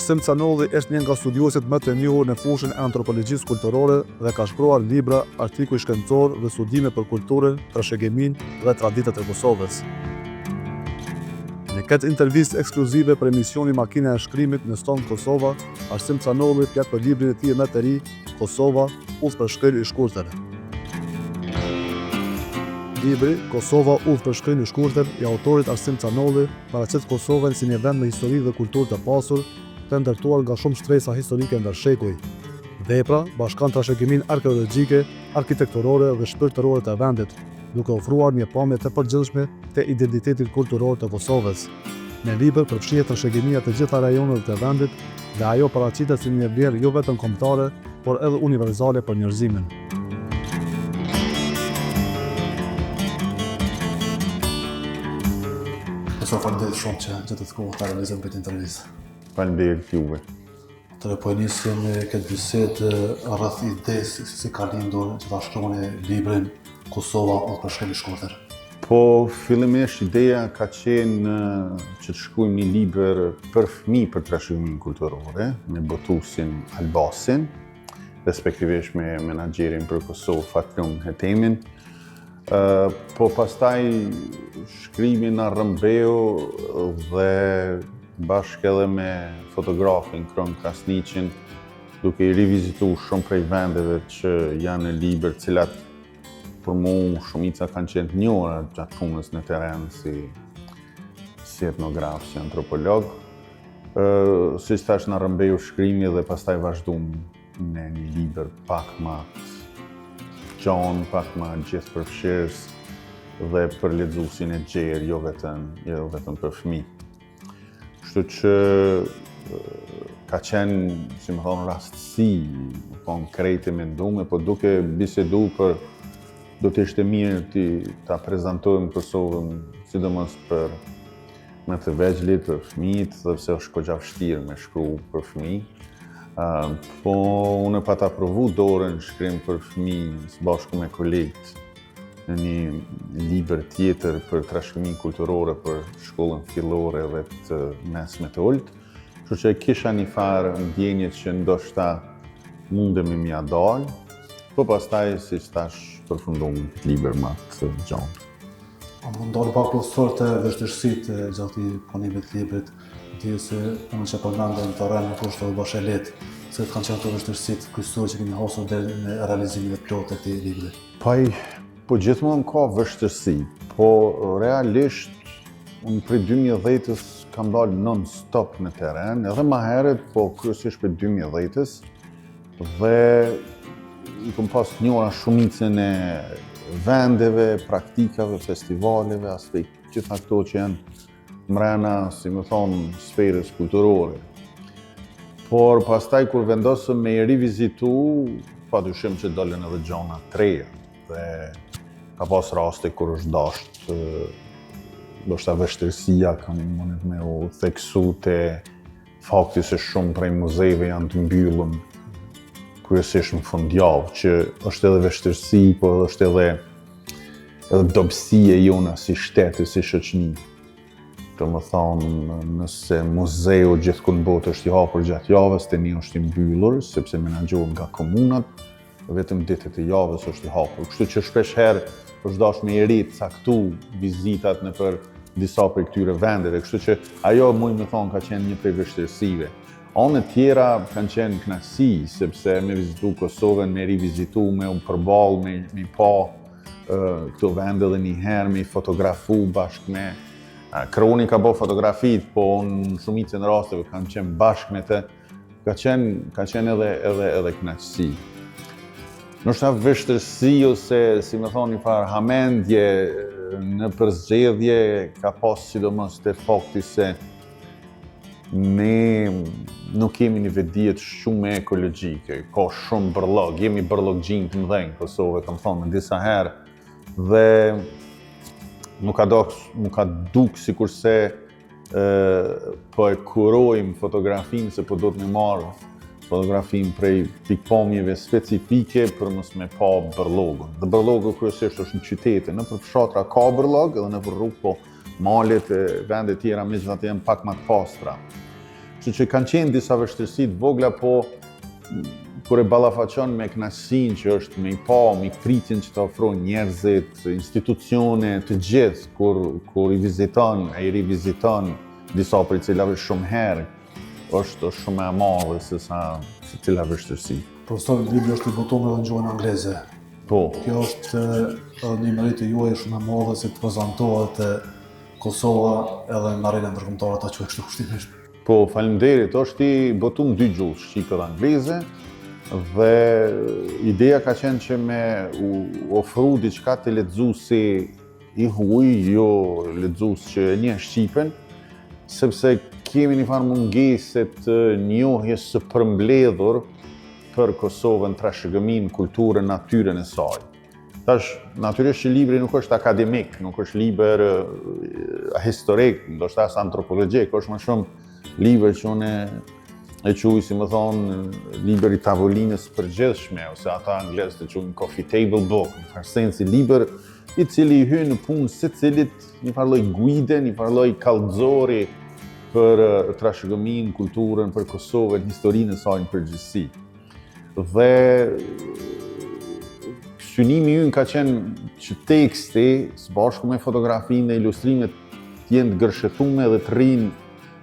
Arsim Canolli është një nga studiuesit më të njohur në fushën e antropologjisë kulturore dhe ka shkruar libra, artikuj shkencor dhe studime për kulturën, trashëgiminë dhe traditat e Kosovës. Në këtë intervistë ekskluzive për emisioni Makina e Shkrimit në Ston Kosova, Arsim Canolli flet për librin e tij më të ri, Kosova, udhë për shkrim i shkurtër. Libri Kosova, udhë për shkrim i shkurtër i autorit Arsim Canolli paraqet Kosovën si një vend me histori dhe kulturë të pasur, të ndërtuar nga shumë shtresa historike ndër shekuj. Vepra bashkan trashëgiminë arkeologjike, arkitekturore dhe shpirtërore të vendit, duke ofruar një pamje të përgjithshme të identitetit kulturor të Kosovës. Në libër përfshihet trashëgimia të gjitha rajoneve të vendit dhe ajo paraqitet si një vlerë jo vetëm kombëtare, por edhe universale për njerëzimin. Faleminderit shumë që gjetët kohë ta realizojmë këtë intervistë. Faleminderit juve. Po nisim me këtë bisedë rreth idesë si ka lindur që ta shkruani librin Kosova, udhë për shkrim i shkurtër. Po fillimisht ideja ka qenë që të shkruajmë një libër për fëmijë për trashëgiminë kulturore, me botuesin Albasin, respektivisht me menaxherin për Kosovë Fatlun Hetemin. Po pastaj shkrimi në Rëmbeu dhe bashkë edhe me fotografin Kron Krasniqin, duke i rivizituar shumë prej vendeve që janë në libër, cilat për mu shumica kanë qenë të njohura gjatë punës në terren si etnograf, si antropolog. Siç thash, në Rëmbeu shkrimi dhe pastaj vazhduam në një libër pak më gjon, pak më gjithëpërfshirës dhe për lexuesin e gjerë, jo vetëm për fëmijë. Kështu që ka qenë, si më thonë, rastësi konkrete mendume, po duke bisedu për do të ishte mirë ta prezantojmë Kosovën, sidomos për më të vegjëlit, për fëmijët, dhe pse është goxha vështirë me shkruar për fëmijë. Po unë pata provu dorën shkrim për fëmijë së bashku me kolegët në një libër tjetër për trashëgiminë kulturore për shkollën fillore dhe të mesme të ulët. Kështu që kisha një farë ndjenje që ndoshta mundemi m'ia dal, po pastaj siç thash përfundom këtë libër më të gjatë. Më ndalë pak plotësor të vështirësitë gjatë punimit të librit, di se unë që përmendëm të rënë në kushte u bashkë lehtë, se të kanë qenë ato vështirësitë kryesore që keni hasur deri në realizimin e plotë të këtij libri. Po gjithmonë ka vështirësi, po realisht unë prej 2010-s kam dalë non-stop në terren, edhe më herët, po kryesisht prej 2010-s, dhe i kam pas njohura shumicën e vendeve, praktikave, festivaleve, aspekt gjitha këto që janë mrena, si më thonë, sferës kulturore. Por pastaj kur vendosëm me i rivizitu, padyshim që dolën edhe gjona të reja. Dhe ka pas raste kur është dashur ndoshta vështirësia kam mundet me u theksu te fakti se shumë prej muzejve janë të mbyllur kryesisht në fundjavë, që është edhe vështirësi, po është edhe dobësia jona si shteti, si shoqëni. Të më thonë, nëse muzeu gjithkund botë është i hapur gjatë javës, tani është i mbyllur, sepse menaxhohet nga komunat, vetëm ditët e javës është i hapur. Kështu që shpesh herë është dashur me i rit caktu vizitat nëpër disa prej këtyre vendeve, kështu që ajo muj më thonë ka qenë një prej vështirësive. Anë tjera kanë qenë kënaqësi, sepse me vizitu Kosovën, me rivizitu, me u përballë, me pa këto vende dhe një herë, me fotografu bashkë me Kroni ka bo fotografit, po në shumicën rasteve kanë qenë bashkë me të, ka qenë edhe kënaqësi. Ndoshta vështirësi ose, si më thonë, një farë hamendje në përzgjedhje ka pas sidomos te fakti se ne nuk kemi një vetdijet shumë ekologjike, ka shumë bërllog, jemi bërlloggjin të mëdhenj Kosovë, kam thonë në disa herë, dhe nuk ka duk sikurse po e kurojmë fotografinë se po do të më marrë fotografinë prej pikpamjeve specifike për mos me pa bërllogun. Dhe bërllogu kryesisht është në qytete, nëpër fshatra ka bërllog edhe nëpër rrugë, po malet e vende tjera megjithatë janë pak më të pastra. Kështu që kanë qenë disa vështirësi të vogla, po kur e ballafaqon me kënaqësinë që është me i pa, me pritjen që të ofrojnë njerëzit, institucione, të gjithë kur i viziton, ai i riviziton disa prej cilave shumë herë, është shumë e madhe se sa cila vështirësi. Profesor, libri është i botuar edhe në gjuhën angleze. Po. Kjo është një meritë juaj shumë e madhe se të prezantohet te Kosova edhe në arenën ndërkombëtare ta quaj kështu kushtimisht. Po, faleminderit, është i botuar 2 gjuhë, shqipe dhe angleze, dhe ideja ka qenë që me u ofru diçka të lexuesi i huaj, jo lexues që e njeh shqipen, sepse kemi një farë mungesë të njohjes së përmbledhur për Kosovën, trashëgëminë, kulturën, natyrën e saj. Tash, natyrisht që libri nuk është akademik, nuk është libër historik, ndoshta as antropologjik, është më shumë libër që unë e quaj, si më thonë, libër i tavolinës përgjithshme, ose ata anglezët e quajnë coffee table book, në farë sensi libër i cili hyn në punë secilit një farë lloj guide, një farë lloj kallëzori për trashëgëminë, kulturën, për Kosovën, historinë e saj në përgjithësi. Dhe synimi ynë ka qenë që teksti, së bashku me fotografinë dhe ilustrimet, të jenë të gërshetume dhe të rrinë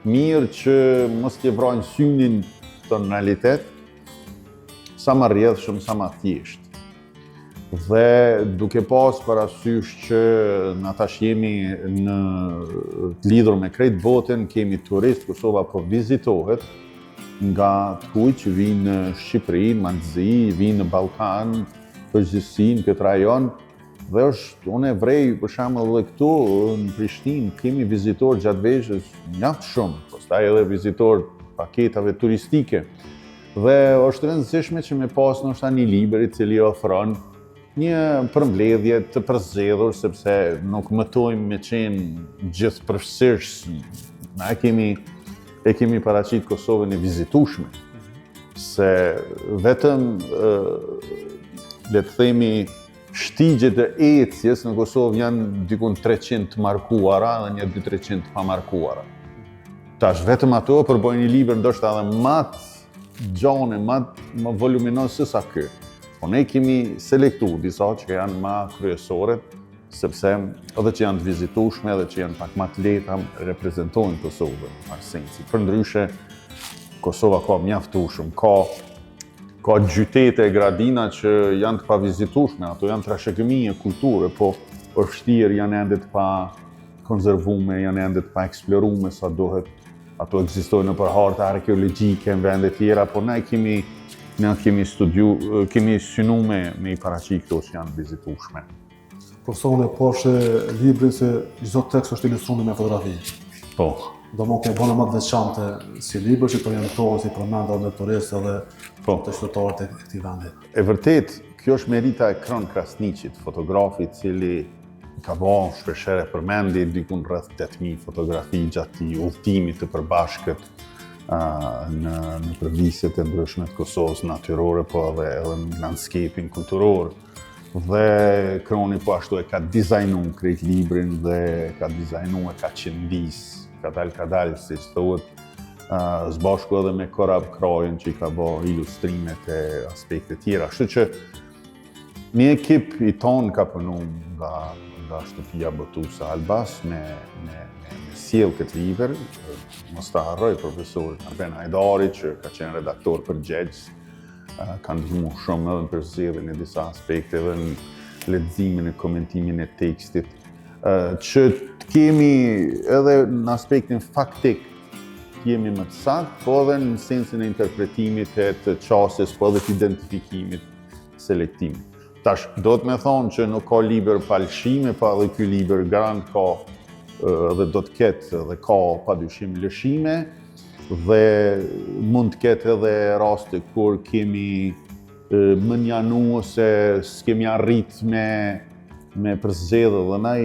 mirë që mos t'i vrojnë synin tonalitet, sa më rrjedhshëm, sa më thjesht. Dhe duke pas parasysh që na tash jemi në të lidhur me krejt botën, kemi turist, Kosova po vizitohet nga të huj që vinë në Shqipëri, në Malzi, vinë në Ballkan, përgjithësi në këtë rajon, dhe unë e vrej për shembull edhe këtu në Prishtinë kemi vizitor gjatë veshës mjaft shumë, pastaj edhe vizitor paketave turistike. Dhe është rëndësishme që me pas ndoshta një libër i cili ofron një përmbledhje të përzgjedhur, sepse nuk mëtojmë me qenë gjithëpërfshirës. Na e kemi paraqit Kosovën e vizitueshme, se vetëm le të themi shtigjet e ecjes në Kosovë janë dikun 300 të markuara dhe një 200-300 të pamarkuara. Tash vetëm ato përbojnë një libër ndoshta edhe më të gjone, më voluminoz se sa ky. Po ne kemi selektuar disa që janë më kryesore, sepse edhe që janë të vizitueshme edhe që janë pak më të lehta reprezentojnë Kosovën në farë sensi. Përndryshe, Kosova ka mjaftueshëm, ka gjytete e gradina që janë të pavizitueshme, ato janë trashëgimi e kulture, po vështirë janë ende të pa konservume, janë ende të pa eksplorume sa duhet. Ato ekzistojnë nëpër harta arkeologjike në vende tjera, po ne kemi synuar me i paraqit këto që janë vizitueshme. Profesorun e poshtë librin se çdo tekst është ilustruar me fotografi. Po. Do ke bënë më të veçantë si libër që orientohet si përmend edhe turistë edhe të qytetarët e këtij vendi. E vërtet, kjo është merita e Kron Krasniqit, fotografit cili ka bërë shpeshherë përmendi dikun rreth 8000 fotografi gjatë udhëtimit të përbashkët në përvisjet e ndryshme të Kosovës natyrore, po edhe në landscapin kulturor. Dhe Kroni po ashtu e ka dizajnuar krejt librin dhe ka dizajnuar, ka qëndis, ka dalë, si që thuhet, së bashku edhe me Korab Krajën që i ka bërë ilustrimet e aspekte tjera. Kështu që një ekip i tonë ka punu nga shtëpia botuese Albas me sjell këtë libër. Mos ta harroj profesorin Arben Hajdari që ka qenë redaktor përgjegjës. Kanë ndihmuar shumë edhe në përzgjedhjen e disa aspekteve, në leximin e komentimin e tekstit, që të kemi edhe në aspektin faktik të jemi më të saktë, po edhe në sensin e interpretimit e të qasjes, po edhe të identifikimit, selektimit. Tash, do të me thonë që nuk ka libër pa lëshime, pa edhe ky libër garant ka dhe do të ketë dhe ka padyshim lëshime, dhe mund të ketë edhe raste kur kemi më njanu ose s'kemi arrit me përzgjedhë dhe naj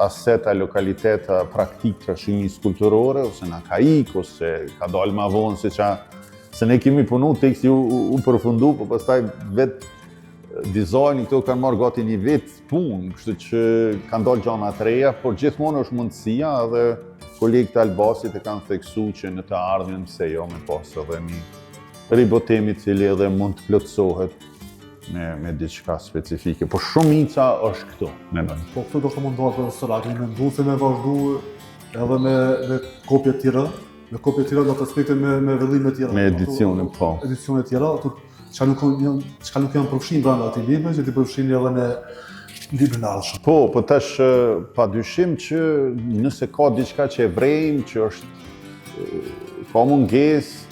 aseta, lokaliteta praktik trashëgimisë kulturore, ose na ka ik, ose ka dalë ma vonë, se ne kemi punu, teksti u përfundu, po pastaj vetë dizajni këto kanë marrë gati një vetë punë, kështu që kanë dalë gjana të reja, por gjithmonë është mundësia dhe kolegët e Albasit e kanë theksuar që në të ardhmen pse jo me pas edhe një ribotem i cili edhe mund të plotësohet me diçka specifike. Po shumica është këtu, mendoj. Po këtu do të mundohet profesor Agli me ndusë me vazhdu edhe me kopje tjera. Me kopje tjera do të aspekte me vëllime tjera. Me edicione, po. Edicione tjera, çka nuk janë përfshin brenda atij libri, që ti përfshin edhe në librin e ardhshëm. Po tash padyshim që nëse ka diçka që e vrejmë, që është ka mungesë,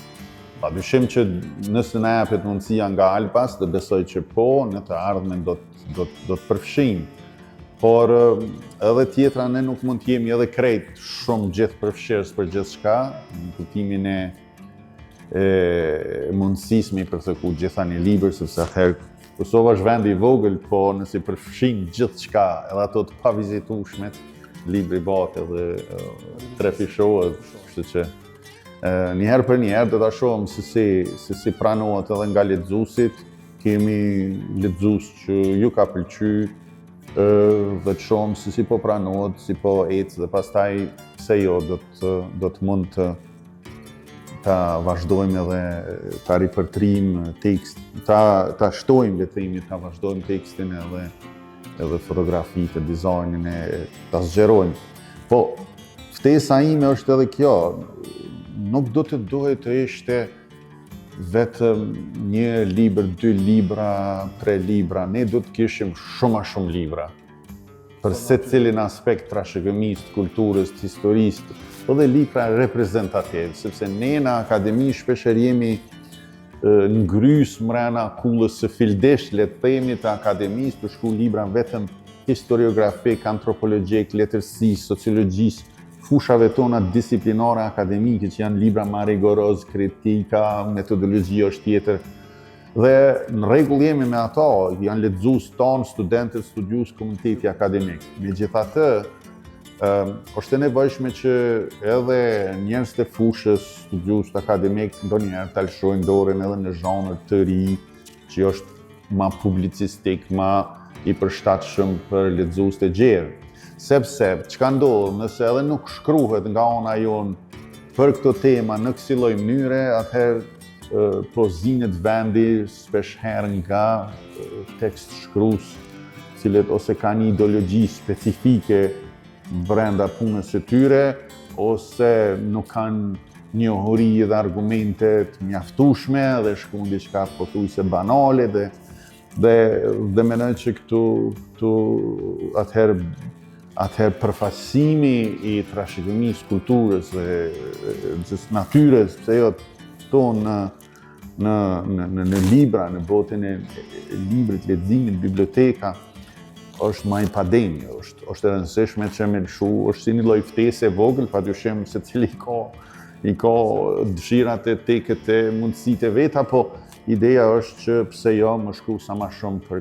padyshim që nëse na japet mundësia nga Alpas, do besoj që po, në të ardhmen do të përfshijmë. Por edhe tjetra ne nuk mund të jemi edhe krejt shumë gjithë përfshirës për gjithçka, në kuptimin e mundësisë me i përtheku gjitha një libër, sepse atëherë Kosova është vendi i vogël, po nëse përfshin gjithçka, edhe ato të pavizitueshmet, libri bëhet edhe trefishohet, kështu që njëherë për njëherë do ta shohim se si pranohet edhe nga lexuesit. Kemi lexues që ju ka pëlqyer dhe të shohim se si po pranohet, si po ecë dhe pastaj pse jo do të mund ta vazhdojmë edhe ta ripërtrim tekst, ta shtojmë letrimi, ta vazhdojmë tekstin edhe fotografitë, dizajnin ta zgjerojmë. Po ftesa ime është edhe kjo, nuk do të duhet të ishte vetëm një libër, 2 libra, 3 libra, ne do të kishim shumë libra për secilin aspekt trashëgimisë, kulturës, historisë, edhe libra reprezentativ, sepse ne në akademi shpesher jemi ngrys mrena kullës së fildesh, le të themi, të akademisë për shkruaj libra vetëm historiografik, antropologjik, letërsisë, sociologjisë, fushave tona disiplinare akademike që janë libra më rigoroz, kritika, metodologji është tjetër. Dhe në rregull jemi me ato, janë lexues tonë, studentët, studiues, komuniteti akademik. Megjithatë, është e nevojshme që edhe njerëz të fushës, studiues akademik ndonjëherë ta lëshojnë dorën edhe në zhanër të ri, që është më publicistik, më i përshtatshëm për lexues të gjerë. Sepse çka ndodh, nëse edhe nuk shkruhet nga ana jonë për këto tema në kësaj lloj mënyre, atëherë po zinet vendi shpesh herë nga tekst shkrues, cilët ose kanë një ideologji specifike brenda punës së tyre, ose nuk kanë njohuri dhe argumente të mjaftueshme dhe shkruan diçka pothuajse banale dhe mendoj që këtu atëherë përfaqësimi i trashëgimisë, kulturës dhe natyrës, pse jo tonë në libra, në botën e librit, leximit, biblioteka, është më i padeni, është e rëndësishme që me lëshu, është si një lloj ftese e vogël, padyshim secili i ka dëshirat e teket e mundësitë e veta, po ideja është që pse jo më shkru sa më shumë për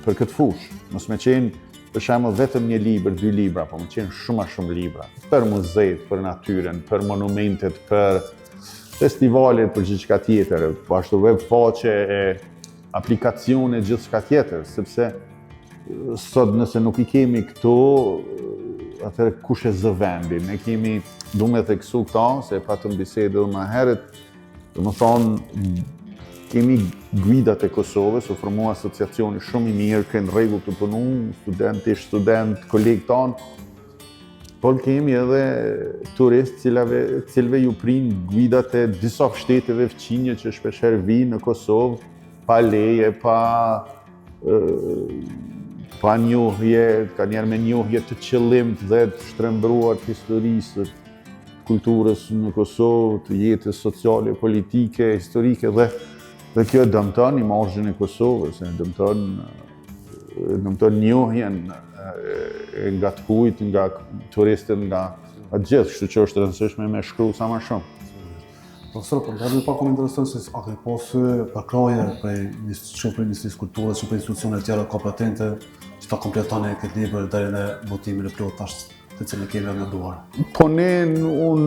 këtë fushë. Mos më qenë për shembull vetëm një libër, 2 libra, po më qenë shumë libra për muzejt, për natyrën, për monumentet, për festivalet, për gjithçka tjetër, po ashtu web faqe e aplikacione gjithçka tjetër, sepse sot nëse nuk i kemi këtu, atëherë kush e zë vendin? Ne kemi, du me theksu këta, se patëm bisedë edhe më herët, do më thonë, kemi guidat e Kosovës, u formu asociacioni shumë i mirë, kënë rregull të punu, student, kolegë tanë, por kemi edhe turist cilve ju prinë guidat e disa shteteve fqinje që shpesher vinë në Kosovë, pa leje, pa njohje, ka njerë me njohje të qëllimt dhe të shtrembruar të historisë, kulturës në Kosovë, të jetës sociale, politike, historike dhe kjo dëmton imazhin e Kosovës, dëmton njohjen nga të kujt, nga turistët, nga atë gjithë, kështu që është rëndësishme me shkru sa më shumë. Profesor, po ndërmjet pak më interesant se a ke pasur përkraje prej Ministrisë Kulturës, prej institucioneve tjera kompetente që ta kompletoni këtë libër deri në votimin e plot tash të cilën e kemi menduar. Po unë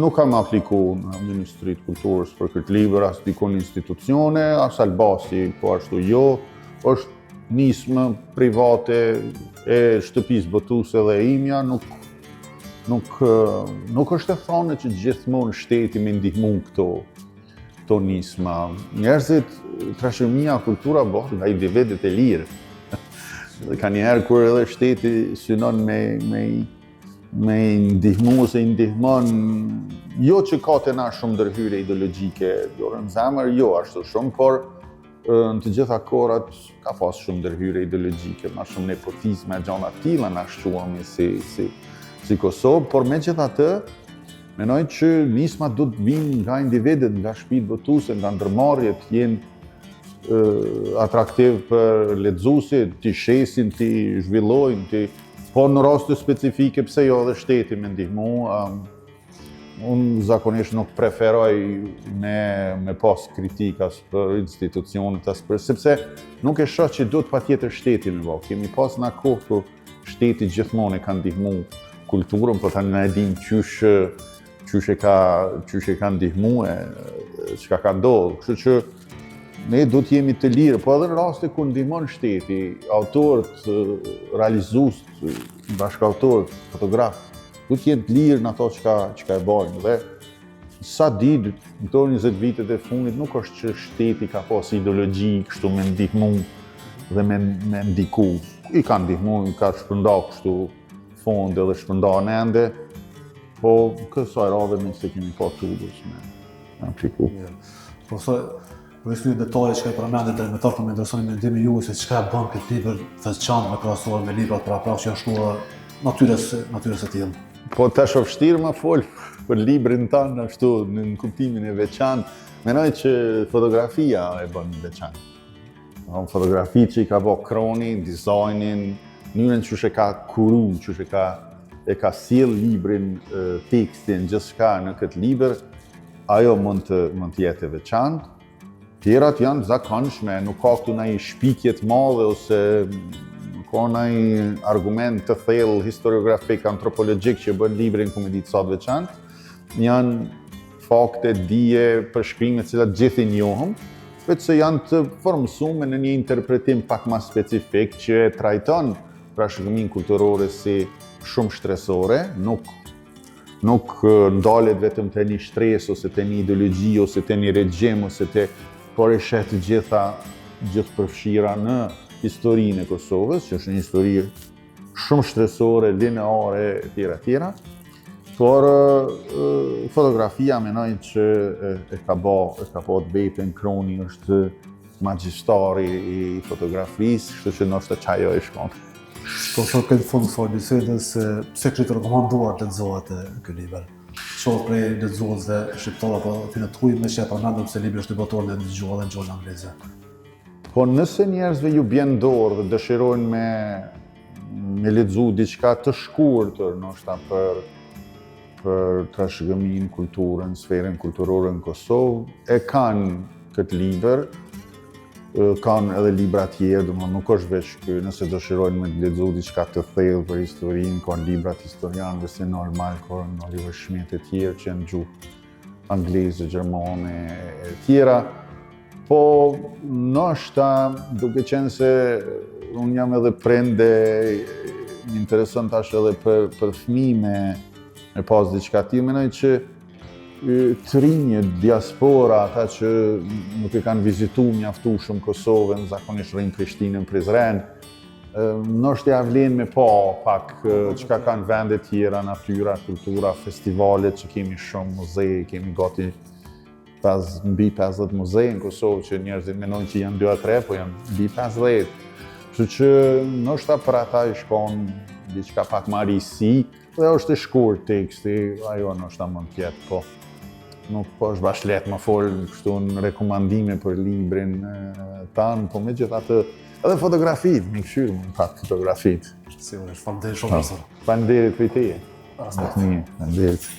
nuk kam aplikuar në Ministritë Kulturës për këtë libër, as dikon institucione, as Albasi, po ashtu jo, është nismë private e shtëpisë botuese dhe imja, nuk është e thonë që gjithmonë shteti me ndihmu këto nisma. Njerëzit, trashëgimia, kultura bëhet nga individët e lirë. Ka njëherë kur edhe shteti synon me ndihmu ose ndihmon, jo që ka të na shumë ndërhyrje ideologjike, në zemër jo ashtu shumë, por në të gjitha kohrat ka pas shumë ndërhyrje ideologjike, ma shumë nepotizme, gjana tilla na shquami si Kosovë, por megjithatë, menoj që nisma du të vinë nga individet, nga shtëpitë votuese, nga ndërmarrjet, jenë atraktiv për lexuesit, t'i shesin, t'i zhvillojnë, po në raste specifike pse jo edhe shteti me ndihmu. Unë zakonisht nuk preferoj me pas kritikas për institucionet, sepse nuk e shoh që duhet patjetër shteti me bë. Kemi pas në kohë kur shteti gjithmonë e ka ndihmu kulturën, por tani na e dim qysh e ka ndihmu, çka ka ndodhur. Kështu që ne duhet jemi të lirë, po edhe në raste ku ndihmon shteti, autorët, realizuesit, bashkëautorët, fotografët, duhet jenë të lirë në ato çka e bojnë. Dhe sa di, në këto 20 vitet e fundit, nuk është që shteti ka pas ideologji kështu me ndihmu dhe me ndiku. I ka ndihmu, i ka shpërndar kështu fonde dhe shpërndar ende, po kësaj radhe me se kemi pa tudës me apliku. Po për një detaje që ka i përmendet dhe me tërë për me interesoni mendimi ju se çka bën këtë libër të veçantë me krahasuar me librat për që janë shkruar natyrës e tillë. Po tash është vështirë më fol për librin tanë ashtu në kuptimin e veçantë. Mendoj që fotografia e bën veçantë. Fotografitë që i ka bë Kroni, dizajnin, mënyrën që e ka kuru, që e ka sjell librin, tekstin, gjithçka në këtë libër, ajo mund të jetë e veçantë. Tjerat janë zakonshme, nuk ka këtu ndonjë shpikje të madhe ose nuk ka ndonjë argument të thellë historiografik, antropologjik që bën librin ku më ditë sa të veçantë. Janë fakte, dije, përshkrime të cilat gjithë i njohëm, veç se janë të formësuar në një interpretim pak më specifik që e trajton trashëgiminë kulturore si shumë shtresore, nuk ndalet vetëm te një shtresë ose te një ideologji ose te një regjim ose por e shet të gjithë përfshira në historinë e Kosovës, që është një histori shumë shtresore, lineare, etj. Por fotografia menoj që e ka bë të vetën. Kroni është magjistari i fotografisë, kështu që ndoshta çajo e shkon. Po thot këtë fund të bisedës, pse këtë rekomanduar të lexohet ky libër? Shoh prej lexuesve shqiptar apo finë të huaj me që përmendëm se libri është i botuar dhe dëgjuar edhe në gjuhën angleze. Po nëse njerëzve ju bjen dorë dhe dëshirojnë me lexu diçka të shkurtër, ndoshta për trashëgiminë, kulturën, sferën kulturore në Kosovë, e kanë këtë libër. Kanë edhe libra tjerë, domethënë nuk është veç ky, nëse dëshirojnë me lexu diçka të thellë për historinë, kanë librat historianëve si normal, kanë Oliver Schmidt e tjerë që janë gjuhë angleze, gjermane e tjera. Po ndoshta duke qenë se unë jam edhe prende, më intereson tash edhe për fëmijë me pas diçka tillë, mendoj që të rinjët, diaspora, ata që nuk e kanë vizitu mjaftueshëm Kosovën, zakonisht rrinë Prishtinën, Prizren, ndoshta ja vlen me pa pak çka kanë vende tjera, natyra, kultura, festivalet që kemi shumë muze, kemi gati mbi 50 muze në Kosovë që njerëzit mendojnë që janë 2 a 3, po janë mbi 50. Kështu që ndoshta për ata i shkon diçka pak më risi, dhe është i shkurt teksti, ajo ndoshta mund të jetë, po nuk po është bash lehtë më fol kështu në rekomandime për librin tanë, po megjithatë edhe fotografitë, më këshyr më pak fotografitë. Sigurisht, faleminderit shumë. Faleminderit për teje. Faleminderit.